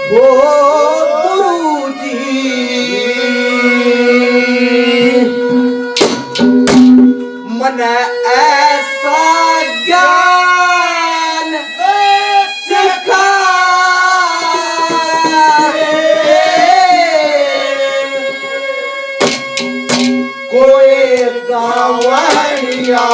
ओ गुरुजी मन ऐसा ज्ञान सिखा कोई गावड़िया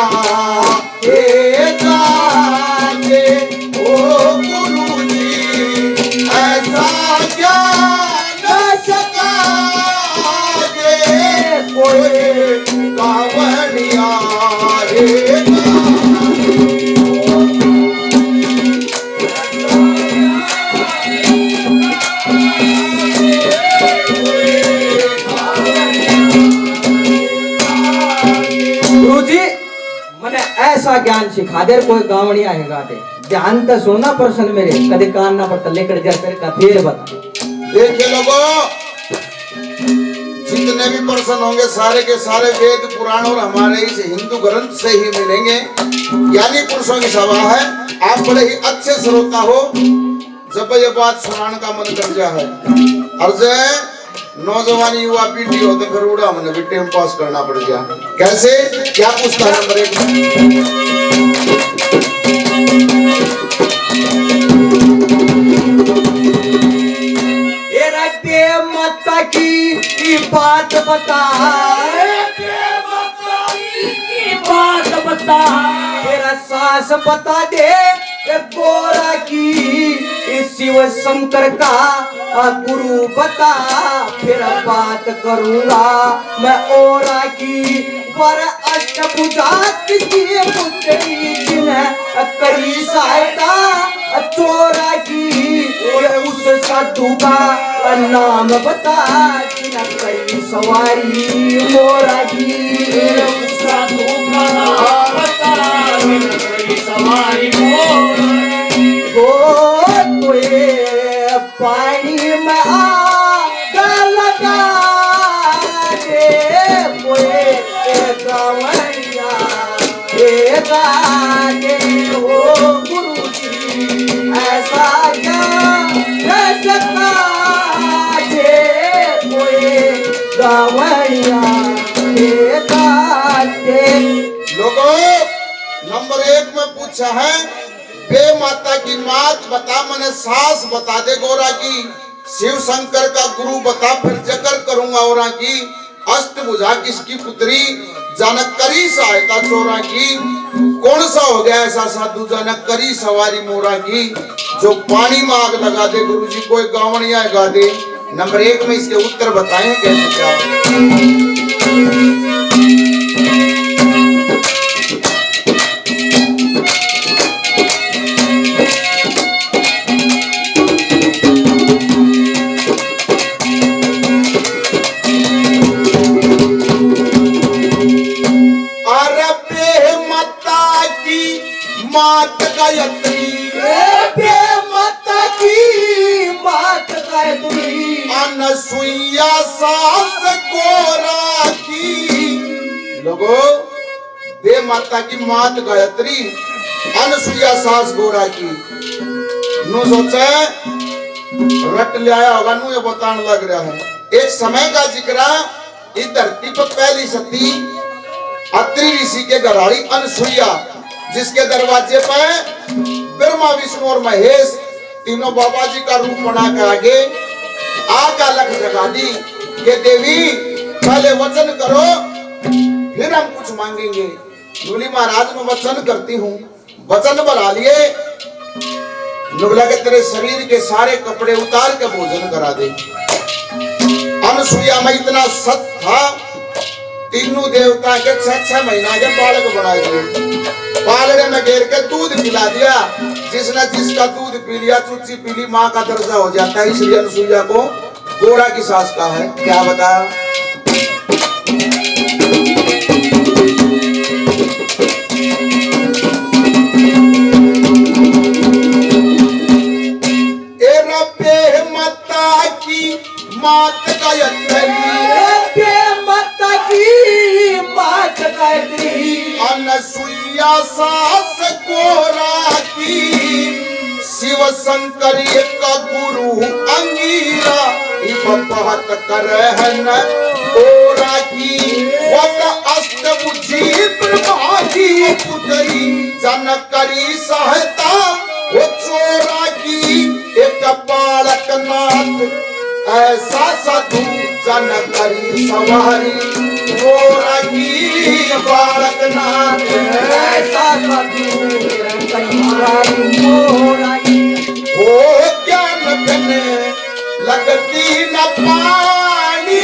ऐसा ज्ञान सिखा दे कोई गावड़िया है गाते ध्यान तो सुनना प्रश्न मेरे कदे कान ना पड़ता लेकर जा कर का फिर बता। देखिए लोगों, जितने भी प्रश्न होंगे सारे के सारे वेद पुराण और हमारे इस हिंदू ग्रंथ से ही मिलेंगे। ज्ञानी पुरुषों की सभा है, आप बड़े ही अच्छे श्रोता हो। जब ये बात सुनाने का मन कर जा है अर्जय नौजवान युवा पीढ़ी हो तो फिर उड़ा मैंने भी टाइम पास करना पड़ गया। कैसे क्या पूछता है नंबर 1 ये रखते माता की बात बता, बात बता तेरा सास बता दे गोरा की शिव शंकर का गुरु बता फिर बात करूंगा मैं ओरा की पर अष्टभुजा किसी पुत्री जिन्हें करी सहायता चोरा की उस साधु का नाम बता जिन्हें करी सवारी मोरा की उस साधु का नाम बता करी सवारी मोरा पानी में आग लगा दे कोई गावड़िया दे हो गुरुजी ऐसा सका दे कोई गावड़िया दे। लोगों नंबर 1 में पूछा है बे माता की मात बता मने सास बता दे गोरा की शिव शंकर का गुरु बता फिर जकर करूंगा औरा की अष्टभुजा किसकी पुत्री जनक करी सहायता चोरा की कौन सा हो गया ऐसा साधु जनक करी सवारी मोरा की जो पानी में आग लगा दे गुरुजी कोई गावड़िया गा दे। नंबर 1 में इसके उत्तर बताएं कैसे क्या। मात गायत्री माता की मात गायत्री अनसुईया सास गोरा की। लोगों बे माता की मात गायत्री अनसुईया सास गोरा की नु सोचे रट ले आया होगा नु ये बताने लग रहा है। एक समय का जिक्र इस धरती पर पहली सती अत्रि ऋषि के घराड़ी अनसुईया जिसके दरवाजे पर ब्रह्मा विष्णु और महेश तीनों बाबा जी का रूप बना के आगे आग अलग जगा दी कि देवी पहले वचन करो फिर हम कुछ मांगेंगे। नूली महाराज मैं वचन करती हूँ वचन बना लिए नुगला के तेरे शरीर के सारे कपड़े उतार के भोजन करा दे। अनसुईया में इतना सत था तीनों देवता के 6-6 महीना के बालक बना दिए पालने में घेर के दूध पिला दिया जिसने जिसका दूध पी लिया चुच्ची पीली माँ का दर्जा हो जाता है। इसलिए अनसुईया को गोरा की सास का है। क्या बताया माता की मात गायत्री अनसुईया सास गोरा की शिव शंकर का गुरु अंग कहत करहन ओरा की वत अस्त बुद्धि ब्रह्मा की पुतरी जन करी सहता वो चोरा की एक बालक नाथ ऐसा साधु जन करी सवारी ओरा की बालक नाथ ऐसा साधु करी सवारी मोरा की हो ज्ञान बिन लगती न पानी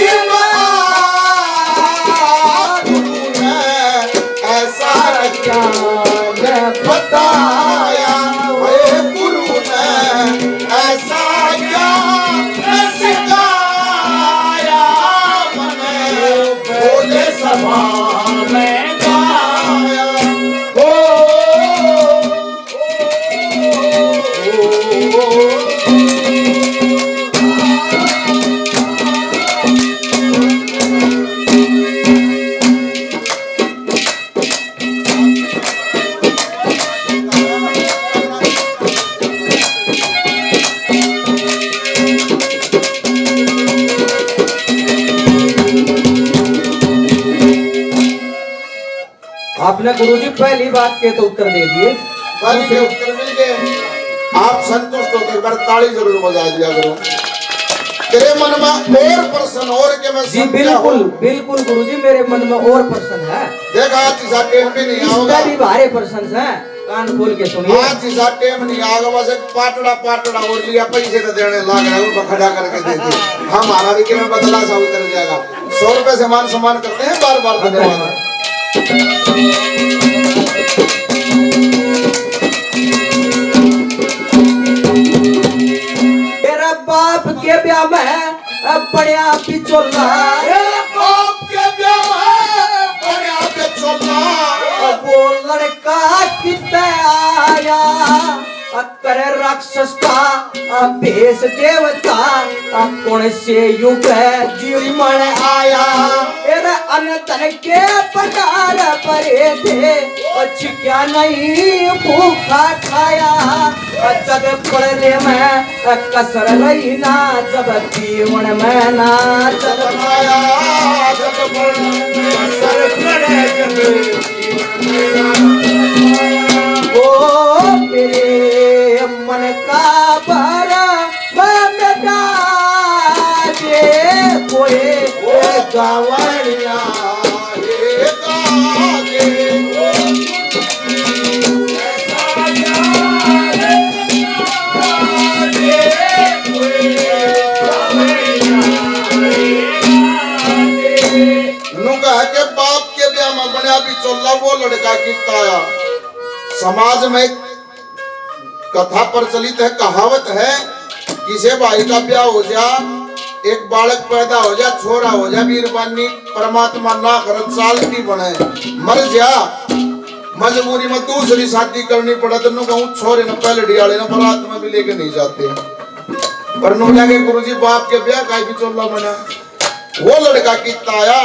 गुरु ने ऐसा ज्ञान बताया हे गुरु ने ऐसा ज्ञान सिखाया मने बोले सभा में गाया हो आपने गुरुजी पहली बात के तो उत्तर दे दिए। वाली के उत्तर मिल गए। आप संतुष्ट हो तो एक बार ताली जरूर बजा दिया करो। तेरे मन में और प्रश्न और के मैं जी बिल्कुल बिल्कुल गुरुजी मेरे मन में और प्रश्न है। देखा तीसरा टेम भी नहीं आओगा। इसका भी भारे प्रश्न है, कान खोल के सुनिए। आज तीसरा टेम नहीं आएगा, बस एक पाटड़ा पाटड़ा और लिया पैसे तो देने लाग रहा है, खड़ा करके देते हमारा भी किरण बदला सा उतर जाएगा। 100 रुपए से मान सम्मान करते हैं बार बार धन्यवाद। तेरा बाप के ब्याह में बढ़िया पिचोला, बाप के ब्याह में बढ़िया पिचोला, वो लड़का कितना आया करे राक्षस का भेष देवता, कौन से युग जीवन आया। तेरा अनतन के प्रकार परे थे, क्या नहीं भूखा खाया। जग पड़ने में कसर रही ना, जब जीवन में ना जग आया जग पड़ने में कसर करे जब ओ मेरे मन का भरा बेटा दे कोई गावड़िया हे गागे के बाप के ब्याह में बना भी चोला वो लड़का किताया। समाज में कथा प्रचलित है, कहावत है, किसे भाई का ब्याह हो जा, एक बालक पैदा हो जा, छोरा हो जा, वीरबानी परमात्मा ना कर चालती बने, मर जा, मजबूरी में दूसरी शादी करनी पड़ा तो कहूँ छोरे न पहले डियाले न बारात में भी लेके नहीं जाते। पर नो जाके गुरुजी बाप के ब्याह का भी चोला बना। वो लड़का किताया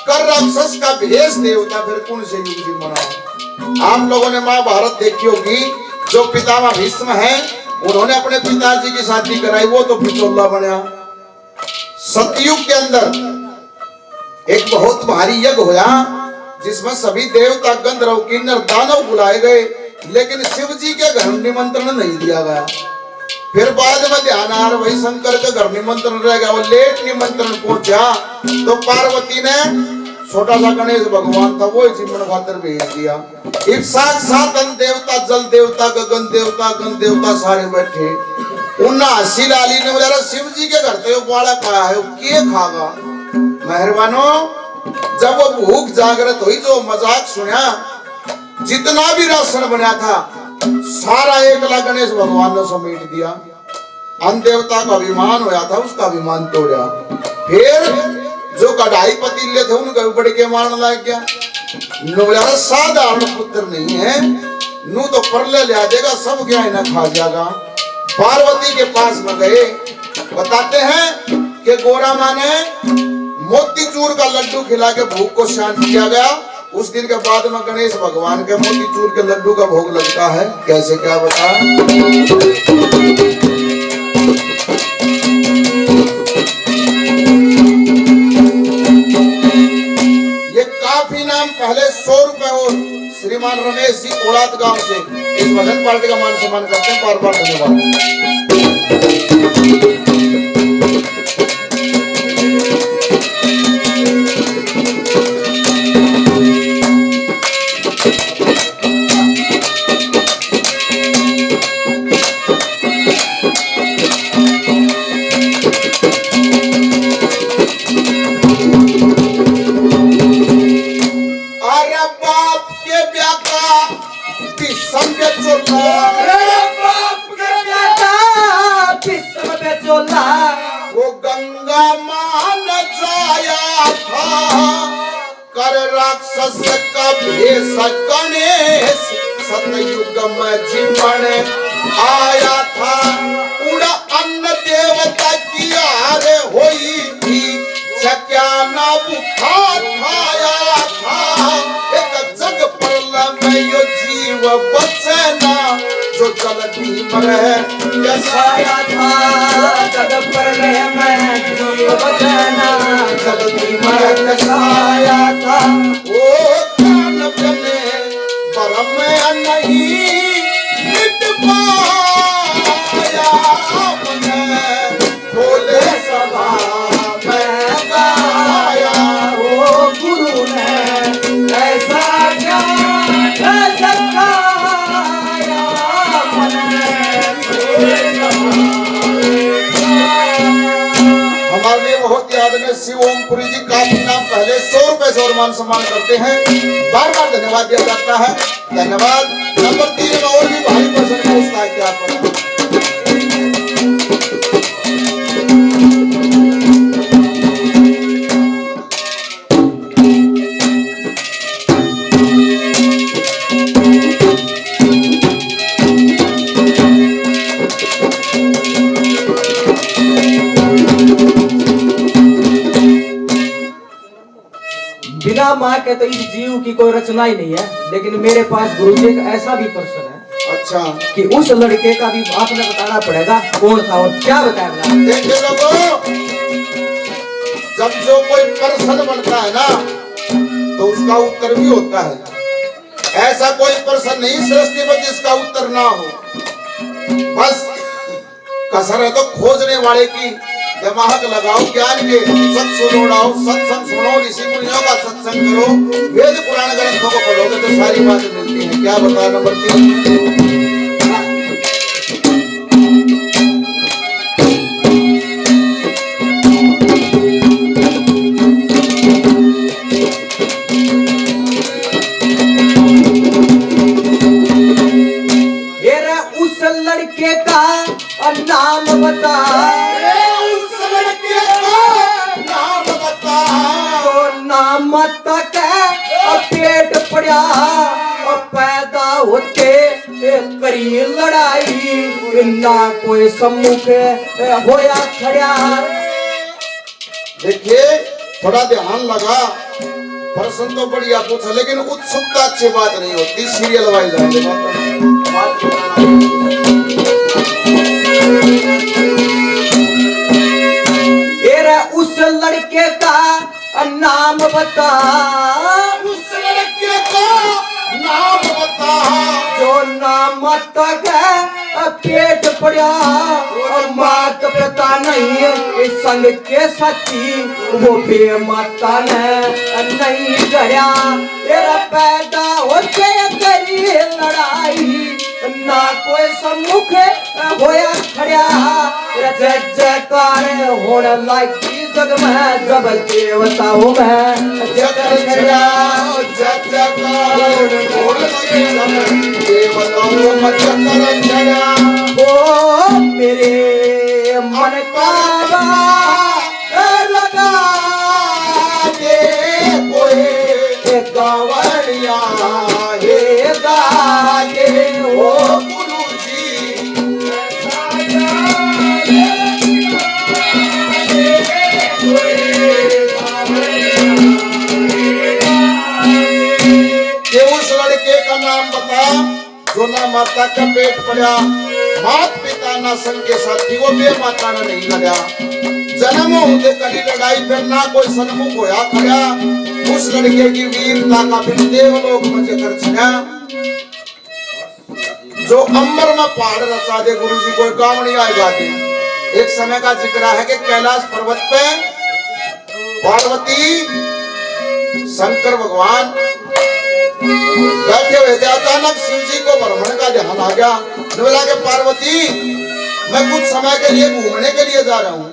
कर राक्षस का भेष देवता, फिर कौन से युग जी मना। आप लोगों ने महाभारत देखी होगी, जो पितामह भीष्म हैं उन्होंने अपने पिताजी की शादी कराई, वो तो पिचोला बना। सतयुग के अंदर एक बहुत भारी यज्ञ हुआ जिसमें सभी देवता गंधर्व किन्नर दानव बुलाए गए, लेकिन शिव जी के घर निमंत्रण नहीं दिया गया। फिर बाद में ध्यान आ रहा भाई शंकर के घर निमंत्रण रह गया, वो लेट निमंत्रण पहुंचा तो पार्वती ने छोटा सा गणेश भगवान था वो जीवन खातर भेज दिया। इस साथ देवता जल देवता गगन देवता सारे बैठे। उन्ना हंसी लाली ने बोला शिव जी के घर तो बाड़ा खाया है, के खागा। मेहरबानो जब वो भूख जागृत हुई जो मजाक सुना, जितना भी राशन बना था सारा एकला गणेश भगवान ने समेट दिया। अन देवता का अभिमान होया था, उसका अभिमान तोड़ा। फिर जो कढ़ाई पतीले थे उनका ऊपर के मारने लग गया। नोयारा साधारण पुत्र नहीं है, नू तो परले ले आ जाएगा, सब क्या है ना खा जाएगा। पार्वती के पास में गए, बताते हैं कि गोरा माँ ने मोतीचूर का लड्डू खिला के भूख को शांत किया गया। उस दिन के बाद में गणेश भगवान के मोतीचूर के लड्डू का भोग लगता है। कैसे क्या बता। गांव से इस भजन पार्टी का मान सम्मान करते हैं। बार बार धन्यवाद। अरे बाप के ब्याह का विषम के चोला वो गंगा मान जाया था कर राक्षस का भेष गणेश सतयुग में जीवन आया था। उड़ा अन्न देवता की आरे हुई थी क्या ना बुखार खाया था। एक जग परल में यो जीव बचना जो जलती मरे आया था जग प्रलय में जीव बचना जलती मरत आया था। ओ ज्ञान बने परम नहीं मिट पाया अपने भोले सभा में गाया ओ गुरु ने ऐसा ज्ञान सखाया हमारे लिए बहुत याद में शिव ओमपुरी जी काफी नाम पहले 100 रुपए से और मान सम्मान करते हैं। बार बार धन्यवाद दिया जाता है। धन्यवाद। नंबर 3 में और भी भारी प्रसन्न है उसका क्या पता। बिना माँ के तो इस जीव की कोई रचना ही नहीं है। लेकिन मेरे पास गुरु जी एक ऐसा भी प्रश्न है अच्छा कि उस लड़के का भी आपने बताना पड़ेगा कौन था और क्या बताएगा। देखिए लोगों, जब जो कोई प्रश्न बनता है ना तो उसका उत्तर भी होता है। ऐसा कोई प्रश्न नहीं सृष्टि में जिसका उत्तर ना हो। बस कसर है तो खोजने वाले की दिमाग लगाओ, ज्ञान के सत्संग उड़ाओ, सत्संग सुनो, ऋषि मुनियों का सत्संग करो, वेद पुराण ग्रंथों को पढ़ोगे तो सारी बातें मिलती हैं। क्या बताया नंबर 3? उस लड़के का नाम बता, उस लड़के का नाम बता, तो नाम तक पेट पड़ा और पैदा होते करी लड़ाई ना कोई सम्मुख होया खड़ा। देखिए थोड़ा ध्यान लगा, प्रश्न तो बढ़िया पूछा लेकिन उत्सुकता अच्छी बात नहीं होती। सीरियल वाइज उस लड़के का नाम बता, उस लड़के का नाम बता, जो नाम तक पेट पड़ा और मात पिता नहीं संग के साथी वो बे माता ने नहीं गया। तेरा पैदा होते तेरी लड़ाई ना कोई सम्मुख होया खड़ा। जय जयकार होने लगी जग में जब देवताओं में जगत खड़ा। जय जयकार होने लगी देवताओं में जगत खड़ा। ओ मेरे मन का लगा दे कोई गवरिया हे गागे ओ गुरु जी ये उस लड़के का नाम बता जो ना माता का पेट पड़ा, मात पिता ना संग के साथी वो बे माता ने नहीं लड़ा। जन्म होते कली लड़ाई फिर ना कोई सन्मुख होया खड़ा। उस लड़के की वीरता का फिर देवलोक में जिक्र छड़ा। जो अंबर में पहाड़ रचा दे गुरु जी कोई काम नहीं आएगा दे। एक समय का जिक्र है कि कैलाश पर्वत पे पार्वती शंकर भगवान बैठे हुए थे। अचानक शिव जी को ब्रह्मण का ध्यान आ गया। बोला कि पार्वती मैं कुछ समय के लिए घूमने के लिए जा रहा हूँ।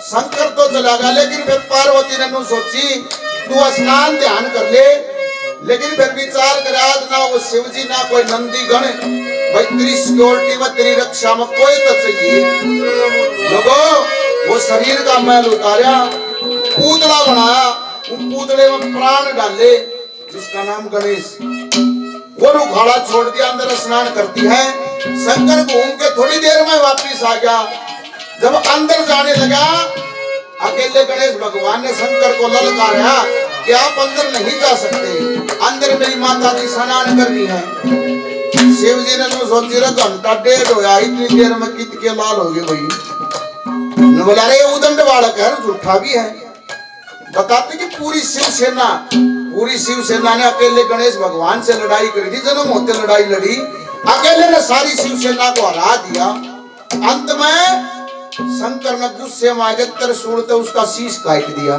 शंकर तो चला गया, लेकिन फिर पार्वती ने नु सोची तू स्नान ध्यान कर ले। लेकिन फिर विचार कर आज ना वो शिव जी ना कोई नंदी गण, भाई तेरी सिक्योरिटी में तेरी रक्षा में कोई तो चाहिए। लोगों वो शरीर का मैल उतारा, पूतला बनाया, उस पूतले में प्राण डाले जिसका नाम गणेश। वो उखाड़ा छोड़ दिया, अंदर स्नान करती है। शंकर घूम के थोड़ी देर में वापिस आ गया। जब अंदर जाने लगा अकेले गणेश भगवान ने शंकर को ललकारा कि आप अंदर नहीं जा सकते, अंदर मेरी माता जी स्नान करनी है। शिव जी ने तो सोची रहा घंटा डेढ़ होया, इतनी देर में कित के लाल हो गए भाई। बोला रे उदंड बालक है, झूठा भी है। बताते कि पूरी शिवसेना ने अकेले गणेश भगवान से लड़ाई करी थी। जन्म होते लड़ाई लड़ी, अकेले ने सारी शिवसेना को हरा दिया। अंत में शंकर ने गुस्से में आके त्रिशूल से उसका शीश काट दिया।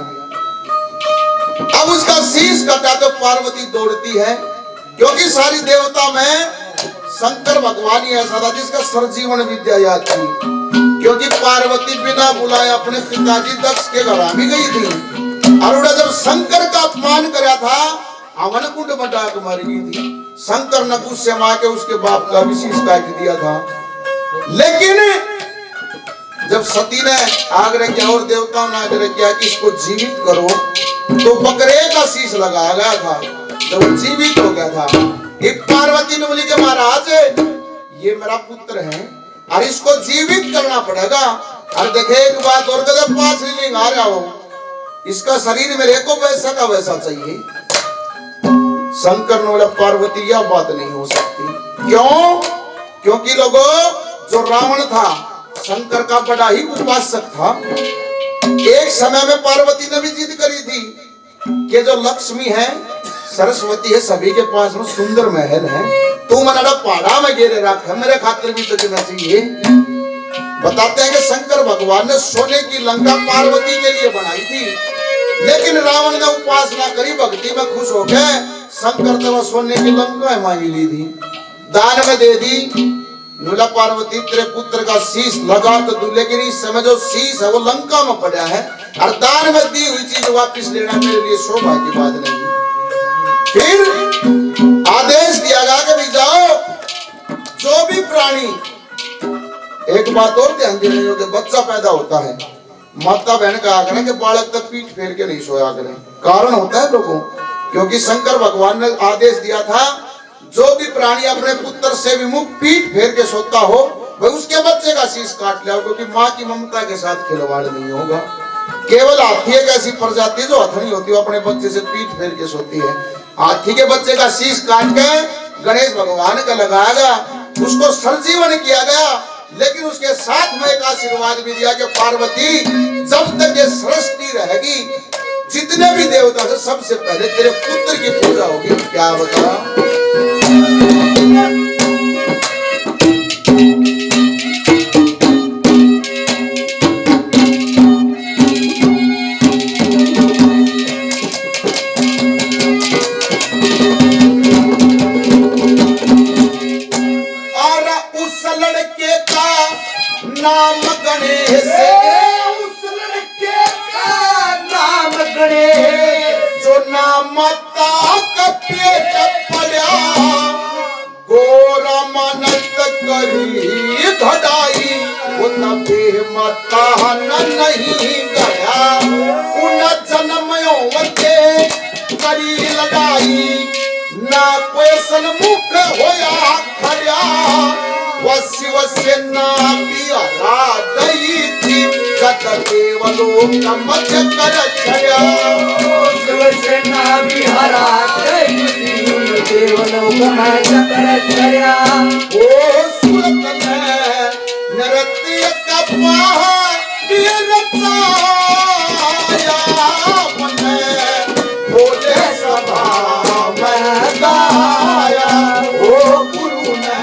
अब उसका शीश कटा तो पार्वती दौड़ती है, क्योंकि सारी देवता में शंकर भगवान ही ऐसा था जिसका सर्वजीवन विद्या याद थी। क्योंकि पार्वती बिना बुलाए अपने पिताजी दक्ष के घर भी गई थी। और जब शंकर का अपमान करा था, हवन कुंड में डाक मार गई थी। शंकर ने गुस्से में आके उसके बाप का भी शीश काट दिया था। लेकिन जब सती ने आग्रह किया और देवताओं ने आग्रह किया कि इसको जीवित करो, तो बकरे का शीश लगाया गया था। जब वो जीवित हो गया था, एक पार्वती ने बोली कि महाराज ये मेरा पुत्र है और इसको जीवित करना पड़ेगा। और देखे एक बात और, कदम पास लिंग आ रहा हो, इसका शरीर मेरे को वैसा का वैसा चाहिए। शंकर ने बोला पार्वती यह बात नहीं हो सकती। क्यों? क्योंकि लोगों जो रावण था शंकर का बड़ा ही उपासक था। एक समय में पार्वती ने भी जिद करी थी कि जो लक्ष्मी है सरस्वती है, सभी के पास में सुंदर महल है, तू मनाड़ा पहाड़ा में घेरे रख, मेरे खातिर भी तो देना चाहिए। बताते हैं कि शंकर भगवान ने सोने की लंका पार्वती के लिए बनाई थी, लेकिन रावण ने उपासना करी, भक्ति में खुश हो गए। शंकर ने सोने की लंका मांगी ली थी, दान में दे दी। नुला पार्वती तेरे पुत्र का शीश लगा तो दू, लेकिन इस समय जो शीश है वो लंका में पड़ा है और दान में दी हुई चीज वापस लेना मेरे लिए शोभा की बात नहीं। फिर आदेश दिया गया कि भी जाओ, जो भी प्राणी, एक बात और ध्यान देने योग्य, बच्चा पैदा होता है माता बहन का आग्रह कि बालक तक पीठ फेर के नहीं सोया करें। कारण होता है लोगों, क्योंकि शंकर भगवान ने आदेश दिया था जो भी प्राणी अपने पुत्र से विमुख पीठ फेर के सोता हो वह उसके बच्चे का शीश काट ले, क्योंकि माँ की ममता के साथ खिलवाड़ नहीं होगा। केवल हाथी एक ऐसी प्रजाति जो हथनी होती है, अपने बच्चे से पीठ फेर के सोती है। हाथी के बच्चे का शीश काट के गणेश भगवान का लगाया गया, उसको सर्वजीवन किया गया। लेकिन उसके साथ में एक आशीर्वाद भी दिया कि पार्वती जब तक ये सृष्टि रहेगी, जितने भी देवता से सबसे पहले तेरे पुत्र की पूजा होगी। क्या बता? और उस लड़के का नाम गणेश, उस लड़के का नाम गणेश, जो नाम माता का पेट पड़ा, गोरा मनत करी घड़ाई, वो तबे माता नहीं गया, उन जन्मों के करी लड़ाई, ना कोई सन्मुख होया खड़ा, शिव से ना बिहारा गई थी, जत केवलों का मध्य कर छया। शिव से ना बिहारा गई थी, केवलों का मध्य कर छया। ओ सूरत में नृत्य का पहाड़ रचाया, मन भोले सभा में गाया। ओ गुरु ने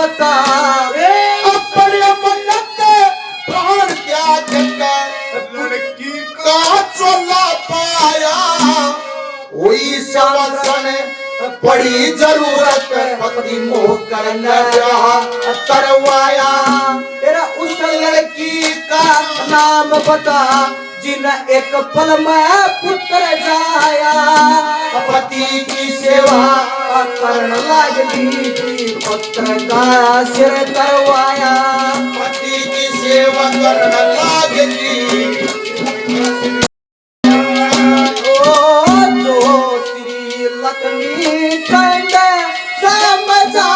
बता अपने मन्नत प्राण त्याग कर लड़की का चोला पाया वही सवासन पड़ी जरूरत पति मोह करना करवाया तेरा उस लड़की का नाम बता जिन एक पल में पुत्र जाया पति की सेवा करण लगी थी पुत्र का सिर करवाया पति की सेवा करने लगी जो श्री लक्ष्मी चंद समझा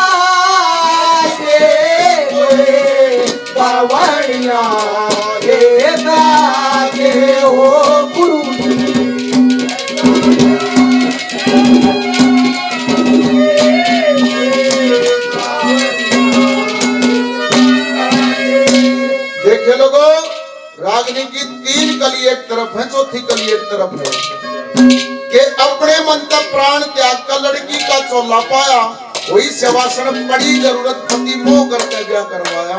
बावड़िया हो गुरु देखिए लोगों, रागिनी की 3 कली एक तरफ है, चौथी कली एक तरफ है कि अपने मन का प्राण त्याग कर लड़की का चोला पाया वही सेवासन बड़ी जरूरत पति मोह करके ब्याह करवाया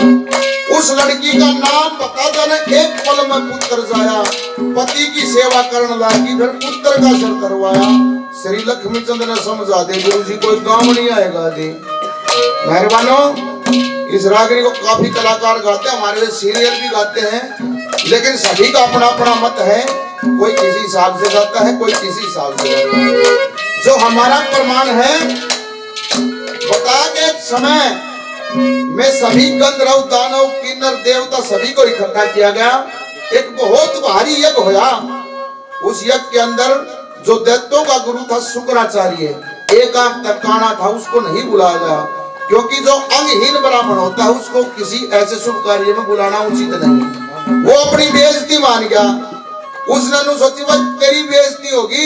उस लड़की का नाम बता देने एक पल में पुत्र जाया पति की सेवा करने लगी फिर पुत्र का सर करवाया श्री लक्ष्मी चंद ने समझा दे गुरु जी कोई काम नहीं आएगा दे मेहरबानो इस रागिनी को काफी कलाकार गाते हैं हमारे लिए सीरियल भी गाते हैं लेकिन सभी का अपना अपना मत है कोई किसी हिसाब से गाता है कोई किसी हिसाब से गाता है जो हमारा प्रमाण है बता के समय में सभी गंधर्व दानव किन्नर देवता सभी को इकट्ठा किया गया एक बहुत भारी यज्ञ होया उस यज्ञ के अंदर जो दैत्यों का गुरु था शुक्राचार्य एक आंख तक काना था उसको नहीं बुलाया गया क्योंकि जो अंगहीन ब्राह्मण होता है उसको किसी ऐसे शुभ कार्य में बुलाना उचित नहीं वो अपनी बेइज्जती मान गया उसने सोची भाई तेरी बेइज्जती होगी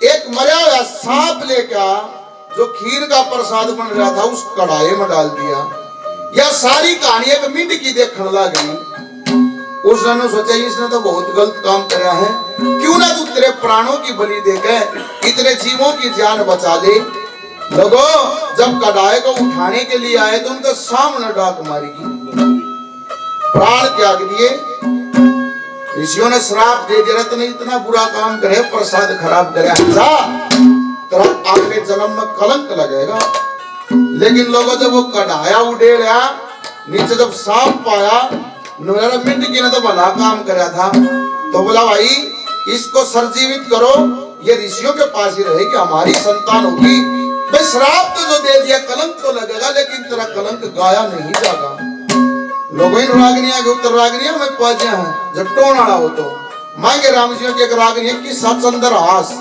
एक मरा हुआ सांप लेकर जो खीर का प्रसाद बन रहा था उस कढ़ाई में डाल दिया यह सारी कहानी एक मिनट की देखने लग गई उसने सोचा इसने तो बहुत गलत काम किया है क्यों ना तू तेरे प्राणों की बलि देकर इतने जीवों की जान बचा दे लोगों जब कढ़ाई को उठाने के लिए आए तो उनके सामने डाक मारेगी प्राण त्याग दिए ऋषियों ने श्राप दे दिया तूने इतना बुरा काम करे प्रसाद खराब करे जा तेरा आगे जन्म में कलंक लगेगा लेकिन लोगों जब वो कढ़ाया उड़ेड़ा नीचे जब सांप पाया मेरा मिनट की ने तो भला काम कराया था तो बोला भाई इसको सरजीवित करो ये ऋषियों के पास ही रहेगी हमारी संतान होगी भाई श्राप तो जो दे दिया कलंक तो लगेगा लेकिन तेरा कलंक गाया नहीं जाएगा लोगों इन रागनिया के उत्तर रागनिया में पाजिया है जब टोनाड़ा हो तो मांगे राम जी की एक रागनिया की सचंदर हास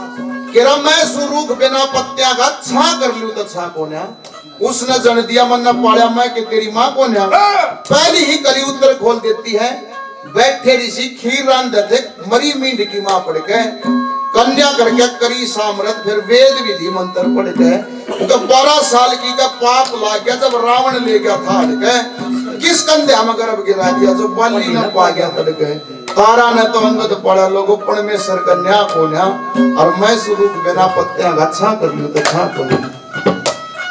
केरा मैं सुरूख बिना पत्तिया का छा कर लूं तो छा कोन्या उसने जन दिया मन न पाया मैं कि तेरी माँ कोन्या पहली ही कली उत्तर खोल देती है बैठे ऋषि खीर रान देते मरी मींड की माँ पड़ के कन्या करके करी सामरथ फिर वेद विधि मंत्र पढ़ गए उनका 12 साल की का पाप ला गया जब रावण ले गया था किस कंधे में गर्भ गिरा दिया जो बलि न पा गया पड़ गए तारा ने तो अंगद पड़ा लोगों परमेश्वर कन्या को न्या और मैं स्वरूप बिना पत्तियां अच्छा कर लूं तो अच्छा कर लूं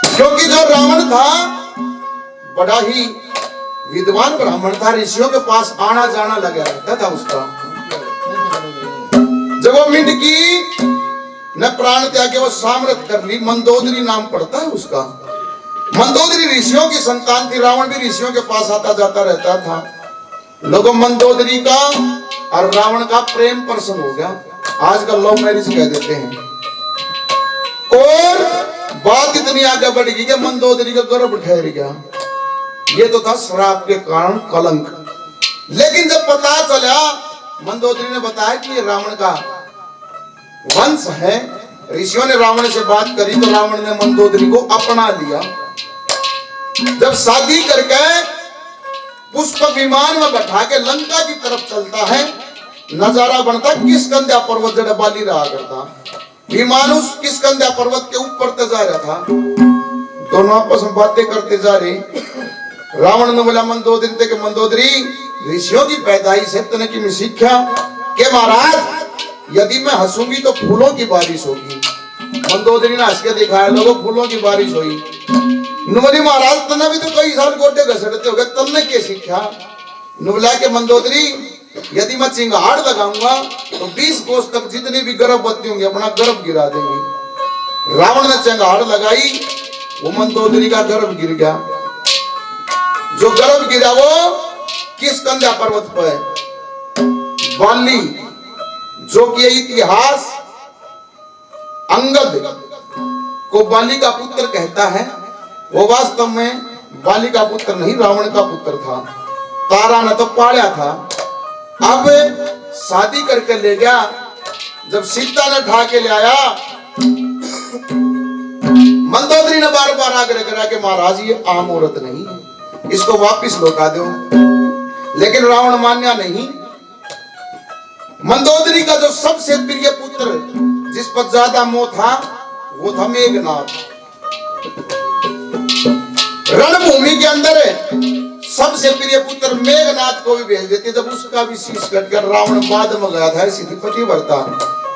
क्योंकि जो रावण था बड़ा ही विद्वान ब्राह्मण था ऋषियों के पास आना जाना लगा रहता था उसका जब वो मिंड की न प्राण त्याग वो सामरथ कर ली मंदोदरी नाम पड़ता है उसका मंदोदरी ऋषियों की संतान थी रावण भी ऋषियों के पास आता जाता रहता था लोगों मंदोदरी का और रावण का प्रेम प्रसंग हो गया आजकल लव मैरिज कह देते हैं और बात इतनी आगे बढ़ गई कि मंदोदरी का गर्भ ठहर गया ये तो था श्राप के कारण कलंक लेकिन जब पता चला मंदोदरी ने बताया कि ये रावण का वंश है ऋषियों ने रावण से बात करी तो रावण ने मंदोदरी को अपना लिया जब शादी करके पुष्प विमान में बैठा के लंका की तरफ चलता है नजारा बनता किष्किंधा पर्वत जड़ा बाली रहा करता विमान उस किष्किंधा पर्वत के ऊपर ते जा रहा था दोनों आपस में बातें करते जा रहे रावण ने बोला मंदोदरी के मंदोदरी ऋषियों की पैदाइश है तने की सीखा के महाराज यदि मैं हंसूंगी तो फूलों की बारिश होगी मंदोदरी ने हंस के दिखाया लोगों फूलों की बारिश हुई नुमली महाराज तने भी तो कई साल गोटे घसड़ते हो गए, तन्ने के सीखा? नुबला के मंदोदरी यदि मैं चिंगाड़ लगाऊंगा तो 20 कोस तक जितनी भी गर्भवती होंगी अपना गर्भ गिरा देंगी। रावण ने चिंगाड़ लगाई, वो मंदोदरी का गर्भ गिर गया। जो गर्भ गिरा वो किस कंधा पर्वत पर है? बाली, जो कि इतिहास अंगद को बाली का पुत्र कहता है, वो वास्तव में बाली का पुत्र नहीं, रावण का पुत्र था। तारा ने तो पाया था। अब शादी करके ले गया। जब सीता ने ढा के ले आया, मंदोदरी ने बार बार आग्रह करा कि महाराज ये आम औरत नहीं है, इसको वापिस लौटा दो। लेकिन रावण मान्या नहीं। मंदोदरी का जो सबसे प्रिय पुत्र जिस पर ज्यादा मोह था वो था मेघनाथ। रणभूमि के अंदर सबसे प्रिय पुत्र मेघनाथ को भी भेज देते, जब उसका भी शीश कटकर रावण बाद में गया था। इसी पतिव्रता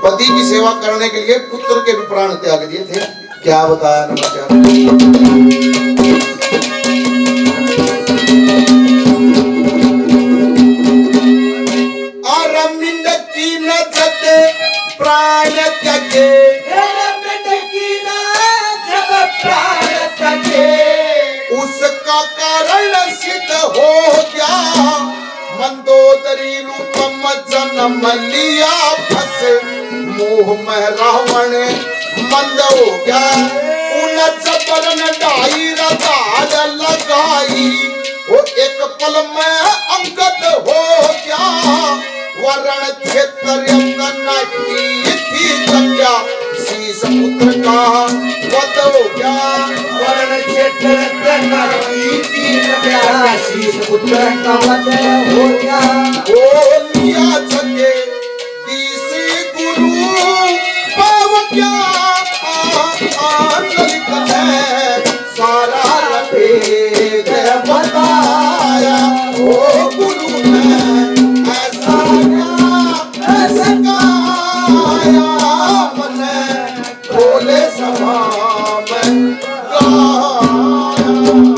पति की सेवा करने के लिए पुत्र के भी प्राण त्याग दिए थे। क्या बताया नमस्कार। प्राण त्यागे उसका कारण सिद्ध हो गया। मंदोदरी रूपम जन्म लिया, फंस मोह में रावण मंद हो गया। उन जबरन डाई रदार लगाई, वो एक पल में अंगद हो गया। वरण क्षेत्र थी कन्या, शीश पुत्र का वध हो गया। वर्ण क्षेत्र थी कन्या, शीश पुत्र का वध हो गया।